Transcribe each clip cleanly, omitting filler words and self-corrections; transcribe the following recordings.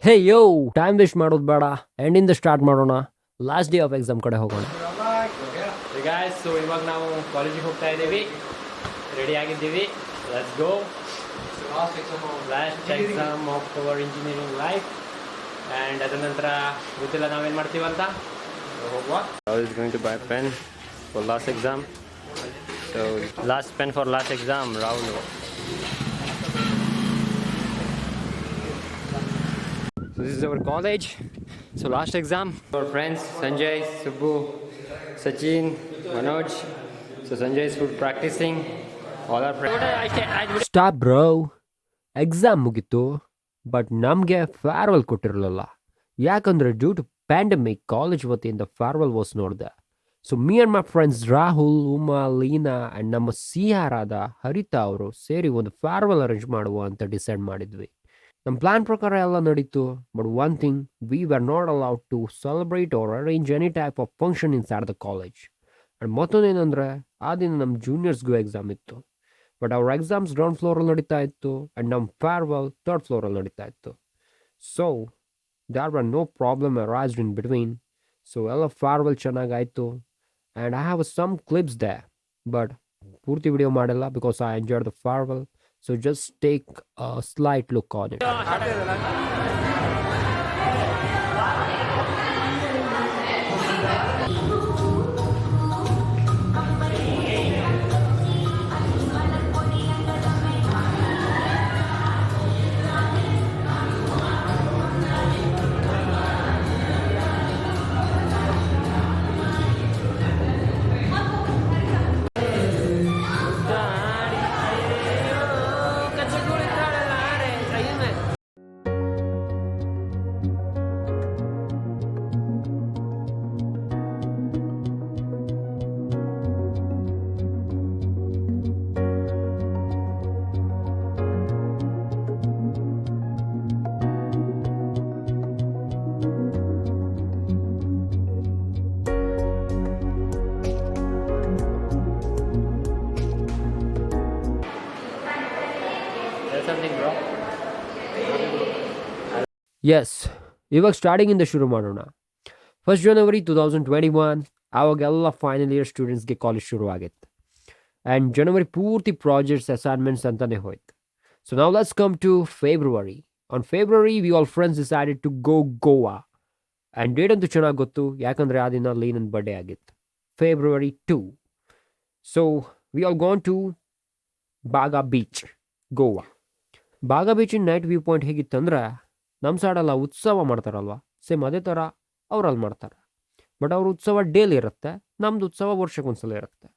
ಹೇ ಯೋ, time waste ಮಾಡೋದು ಬೇಡ, ಎಂಡಿಂದ start ಮಾಡೋಣ. ಲಾಸ್ಟ್ ಡೇ ಆಫ್ ಎಕ್ಸಾಮ್ ಕಡೆ ಹೋಗೋಣ. ಸೊ ಇವಾಗ ನಾವು ಕಾಲೇಜಿಗೆ ಹೋಗ್ತಾ ಇದ್ದೀವಿ, ರೆಡಿ ಆಗಿದ್ದೀವಿ. Let's go. Last exam of our engineering life. And ಅದರ ನಂತರ ಗೊತ್ತಿಲ್ಲ ನಾವೇನು ಮಾಡ್ತೀವಂತ. ಹೋಗುವ. Is going to buy pen for last exam. So last pen for last exam, Rahul. So this is our college. So last exam. Our friends Sanjay, Subbu, Sachin, Manoj. So Sanjay is food practicing. All our friends. Stop bro. Exam ಮುಗಿತು, but ನಮಗೆ farewell ಕೊಟ್ಟಿರಲಿಲ್ಲ. ಯಾಕಂದರೆ due to pandemic college ವತಿಯಿಂದ farewell was ನೋಡಿದೆ. So me and my friends Rahul, Uma, Leena and ನಮ್ಮ CR ಆದ ಹರಿತಾ ಅವರು ಸೇರಿ ಒಂದು ಫೇರ್ವೆಲ್ ಅರೇಂಜ್ ಮಾಡುವ ಅಂತ ಡಿಸೈಡ್ ಮಾಡಿದ್ವಿ. ನಮ್ಮ ಪ್ಲಾನ್ ಪ್ರಕಾರ ಎಲ್ಲ ನಡೀತು. But one thing, we were not allowed to celebrate or arrange any type of function inside the college. And ಮತ್ತೊಂದೇನೆಂದರೆ, ಆ ದಿನ ನಮ್ಮ ಜೂನಿಯರ್ಸ್ಗೂ ಎಕ್ಸಾಮ್ ಇತ್ತು. ಬಟ್ ಅವ್ರ ಎಕ್ಸಾಮ್ಸ್ ಗ್ರೌಂಡ್ ಫ್ಲೋರಲ್ಲಿ ನಡೀತಾ ಇತ್ತು ಆ್ಯಂಡ್ ನಮ್ಮ ಫೇರ್ವೆಲ್ ಥರ್ಡ್ ಫ್ಲೋರಲ್ಲಿ ನಡೀತಾ ಇತ್ತು. So there were no problem arised in between. So ಎಲ್ಲ ಫೇರ್ವೆಲ್ ಚೆನ್ನಾಗಾಯಿತು. And I have some clips they, but ಪೂರ್ತಿ ವಿಡಿಯೋ ಮಾಡಿಲ್ಲ because I enjoyed the farewell. So just take a slight look on it. Yes, ಇವಾಗ ಸ್ಟಾರ್ಟಿಂಗಿಂದ ಶುರು ಮಾಡೋಣ. 1st January 2021 ಆವಾಗೆಲ್ಲ final year ಸ್ಟೂಡೆಂಟ್ಸ್ಗೆ ಕಾಲೇಜ್ ಶುರು ಆಗಿತ್ತು. ಆ್ಯಂಡ್ ಜನವರಿ ಪೂರ್ತಿ ಪ್ರಾಜೆಕ್ಟ್ಸ್, ಅಸೈನ್ಮೆಂಟ್ಸ್ ಅಂತಲೇ ಹೋಯ್ತು. ಸೊ ನಾವು let's come to February. On February we all friends decided to go Goa. And date ಅಂತೂ ಚೆನ್ನಾಗಿ ಗೊತ್ತು, ಯಾಕಂದರೆ ಆ ದಿನ ಲೀನನ್ ಬರ್ಡೇ ಆಗಿತ್ತು, February 2. So we all gone to Baga beach, Goa. Baga ಬೀಚಿನ ನೈಟ್ ವ್ಯೂ ಪಾಯಿಂಟ್ ಹೇಗಿತ್ತಂದ್ರೆ, ನಮ್ಮ ಸೈಡೆಲ್ಲ ಉತ್ಸವ ಮಾಡ್ತಾರಲ್ವ, ಸೇಮ್ ಅದೇ ಥರ ಅವ್ರಲ್ಲಿ ಮಾಡ್ತಾರೆ. ಬಟ್ ಅವ್ರ ಉತ್ಸವ ಡೇಲಿ ಇರುತ್ತೆ, ನಮ್ಮದು ಉತ್ಸವ ವರ್ಷಕ್ಕೊಂದ್ಸಲ ಇರುತ್ತೆ.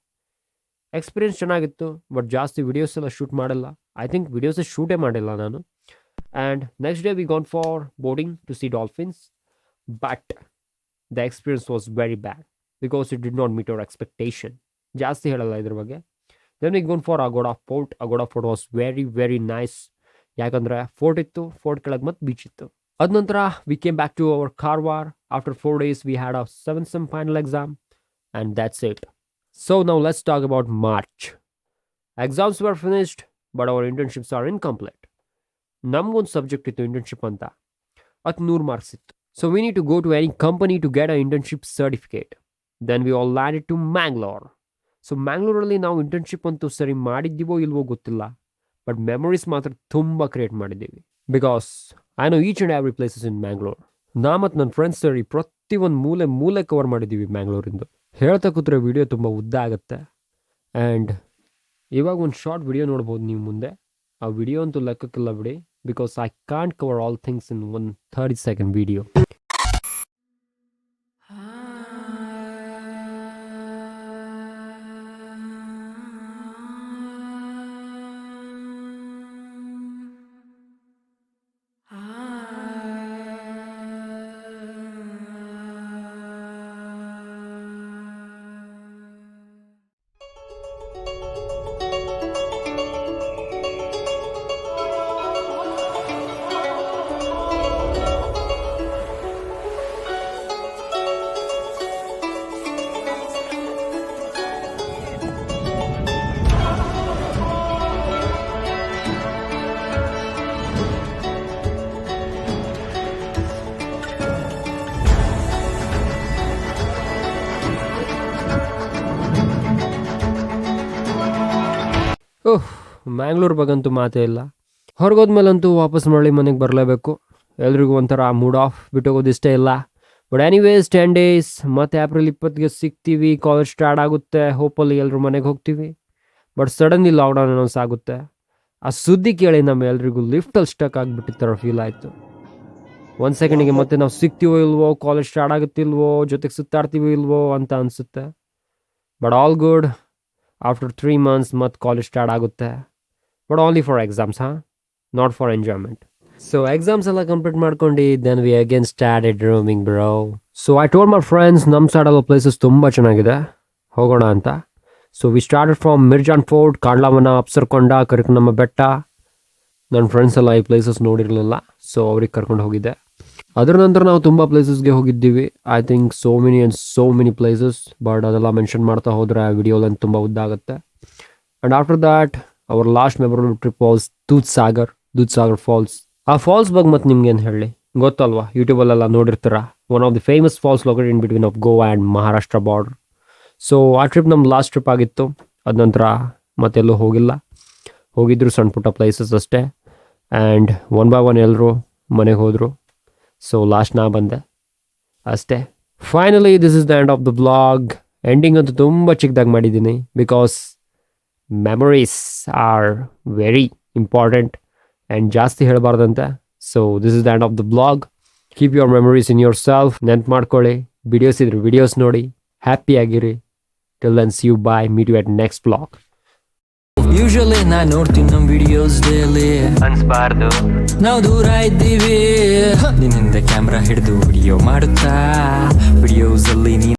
ಎಕ್ಸ್ಪೀರಿಯನ್ಸ್ ಚೆನ್ನಾಗಿತ್ತು, ಬಟ್ ಜಾಸ್ತಿ ವಿಡಿಯೋಸ್ ಎಲ್ಲ ಶೂಟ್ ಮಾಡಿಲ್ಲ. ಐ ಥಿಂಕ್ ವಿಡಿಯೋಸೇ ಶೂಟೇ ಮಾಡಿಲ್ಲ ನಾನು. And next day we gone for boating to see dolphins. But the experience was very bad because it did not meet our expectation. ಜಾಸ್ತಿ ಹೇಳಲ್ಲ ಇದ್ರ ಬಗ್ಗೆ. Then we gone for Aguada fort. Aguada fort was very very nice. ಯಾಕಂದರೆ fort ಇತ್ತು, fort ಕೆಳಗೆ ಮತ್ತು beach ಇತ್ತು. ಅದ ನಂತರ we came back to our Karwar. After 4 days we had a 7th sem final exam and that's it. So now let's talk about March. Exams were finished, but our internships are incomplete. ನಮಗೊಂದು subject ಇತ್ತು internship ಅಂತ, ಅದು 100 marks ಇತ್ತು. So we need to go to any company to get a internship certificate. Then we all landed to Mangalore. ಸೊ ಮ್ಯಾಂಗ್ಳೂರಲ್ಲಿ ನಾವು internship ಅಂತೂ ಸರಿ ಮಾಡಿದ್ದೀವೋ ಇಲ್ವೋ ಗೊತ್ತಿಲ್ಲ, ಬಟ್ ಮೆಮೊರೀಸ್ ಮಾತ್ರ ತುಂಬ ಕ್ರಿಯೇಟ್ ಮಾಡಿದ್ದೀವಿ. Because I know each and every places in Mangalore. ನಾ ಮತ್ತು ನನ್ನ ಫ್ರೆಂಡ್ಸ್ ಸೇರಿ ಪ್ರತಿಯೊಂದು ಮೂಲೆ ಕವರ್ ಮಾಡಿದ್ದೀವಿ ಮ್ಯಾಂಗ್ಳೂರಿಂದ. ಹೇಳ್ತಾ ಕೂತ್ರೆ ವಿಡಿಯೋ ತುಂಬ ಉದ್ದ ಆಗುತ್ತೆ. ಆ್ಯಂಡ್ ಇವಾಗ ಒಂದು ಶಾರ್ಟ್ ವಿಡಿಯೋ ನೋಡ್ಬೋದು ನೀವು ಮುಂದೆ. ಆ ವಿಡಿಯೋ ಅಂತೂ ಲೆಕ್ಕಕ್ಕಿಲ್ಲ ಬಿಡಿ, because I can't cover all things in 1 30-second video. ಓಹ್, ಮ್ಯಾಂಗ್ಳೂರ್ ಬಗಂತೂ ಮಾತೇ ಇಲ್ಲ. ಹೊರಗೋದ್ಮೇಲಂತೂ ವಾಪಸ್ ಮರಳಿ ಮನೆಗೆ ಬರಲೇಬೇಕು. ಎಲ್ರಿಗೂ ಒಂಥರ ಮೂಡ್ ಆಫ್ ಬಿಟ್ಟೋಗೋದು ಇಷ್ಟೇ ಇಲ್ಲ. ಬಟ್ ಎನಿವೇಸ್ 10 ಡೇಸ್ ಮತ್ತೆ ಏಪ್ರಿಲ್ 20ಗೆ ಸಿಗ್ತೀವಿ. ಕಾಲೇಜ್ ಸ್ಟಾರ್ಟ್ ಆಗುತ್ತೆ. ಹೋಪಲ್ಲಿ ಎಲ್ಲರೂ ಮನೆಗೆ ಹೋಗ್ತೀವಿ. ಬಟ್ ಸಡನ್ಲಿ ಲಾಕ್ಡೌನ್ ಅನೌನ್ಸ್ ಆಗುತ್ತೆ. ಆ ಸುದ್ದಿ ಕೇಳಿ ನಮ್ಮ ಎಲ್ರಿಗೂ ಲಿಫ್ಟಲ್ಲಿ ಸ್ಟಕ್ ಆಗಿಬಿಟ್ಟಿರೋ ಫೀಲ್ ಆಯಿತು. 1 ಸೆಕೆಂಡಿಗೆ ಮತ್ತೆ ನಾವು ಸಿಗ್ತೀವೋ ಇಲ್ವೋ, ಕಾಲೇಜ್ ಸ್ಟಾರ್ಟ್ ಆಗುತ್ತಿಲ್ವೋ, ಜೊತೆಗೆ ಸುತ್ತಾಡ್ತೀವೋ ಇಲ್ವೋ ಅಂತ ಅನಿಸುತ್ತೆ. But all good. After 3 months ಮತ್ತೆ ಕಾಲೇಜ್ ಸ್ಟಾರ್ಟ್ ಆಗುತ್ತೆ. But only for exams, not for enjoyment. So exams ಎಲ್ಲ ಕಂಪ್ಲೀಟ್ ಮಾಡ್ಕೊಂಡು then we again started rooming bro. So I told my friends ನಮ್ಮ ಸೈಡಲ್ಲ ಪ್ಲೇಸಸ್ ತುಂಬ ಚೆನ್ನಾಗಿದೆ, ಹೋಗೋಣ ಅಂತ. ಸೊ ವಿ ಸ್ಟಾರ್ಟೆಡ್ ಫ್ರಮ್ ಮಿರ್ಜಾನ್ ಫೋರ್ಟ್, ಕಾಡ್ಲಾವನ, ಅಪ್ಸರ್ಕೊಂಡ, ಕರಿಕನಮ್ಮ ಬೆಟ್ಟ. ನನ್ನ ಫ್ರೆಂಡ್ಸ್ ಎಲ್ಲ ಈ ಪ್ಲೇಸಸ್ ನೋಡಿರಲಿಲ್ಲ, ಸೊ ಅವ್ರಿಗೆ ಕರ್ಕೊಂಡು ಹೋಗಿದ್ದೆ. ಅದರ ನಂತರ ನಾವು ತುಂಬ ಪ್ಲೇಸಸ್ಗೆ ಹೋಗಿದ್ದೀವಿ. I think so many places, but ಅದೆಲ್ಲ ಮೆನ್ಷನ್ ಮಾಡ್ತಾ ಹೋದರೆ ಆ ವಿಡಿಯೋದಲ್ಲಿ ತುಂಬ ಉದ್ದ ಆಗುತ್ತೆ. And after that our last memorable trip was Dudhsagar falls. ಆ ಫಾಲ್ಸ್ ಬಗ್ಗೆ ಮತ್ತೆ ನಿಮ್ಗೇನು ಹೇಳಿ, ಗೊತ್ತಲ್ವಾ, ಯೂಟ್ಯೂಬಲ್ಲೆಲ್ಲ ನೋಡಿರ್ತೀರ. One of the famous falls located in between of Goa and Maharashtra border. So ಆ ಟ್ರಿಪ್ ನಮ್ಮ ಲಾಸ್ಟ್ ಟ್ರಿಪ್ ಆಗಿತ್ತು. ಅದ ನಂತರ ಮತ್ತೆಲ್ಲೂ ಹೋಗಿದ್ರು ಸಣ್ಣ ಪುಟ್ಟ ಪ್ಲೇಸಸ್ ಅಷ್ಟೇ. ಆ್ಯಂಡ್ ಒನ್ ಬೈ ಒನ್ ಎಲ್ಲರೂ ಮನೆಗೆ ಹೋದರು. ಸೊ ಲಾಸ್ಟ್ ನಾ ಬಂದೆ ಅಷ್ಟೇ. Finally this is the end of the blog. Ending ಅಂತೂ ತುಂಬ ಚಿಕ್ಕದಾಗಿ ಮಾಡಿದ್ದೀನಿ, because memories are very important and ಜಾಸ್ತಿ ಹೇಳಬಾರ್ದಂತೆ. So this is the end of the blog. Keep your memories in yourself. ನೆನ್ಪು ಮಾಡ್ಕೊಳ್ಳಿ. ವಿಡಿಯೋಸ್ ಇದ್ರೆ ವಿಡಿಯೋಸ್ ನೋಡಿ, ಹ್ಯಾಪಿಯಾಗಿರಿ. Till then see you bye, meet you at next blog. Usually ನಾ ನೋಡ್ತೀನಿ ನಮ್ಮ ವಿಡಿಯೋಸ್ ಡೈಲಿ, ಅನ್ಸ್ಬಾರ್ದು ನಾವು ದೂರ ಇದ್ದೀವಿ. ನಿನ್ನಿಂದ ಕ್ಯಾಮ್ರಾ ಹಿಡಿದು ವಿಡಿಯೋ ಮಾಡುತ್ತಾ, ವಿಡಿಯೋಸ್ ಅಲ್ಲಿ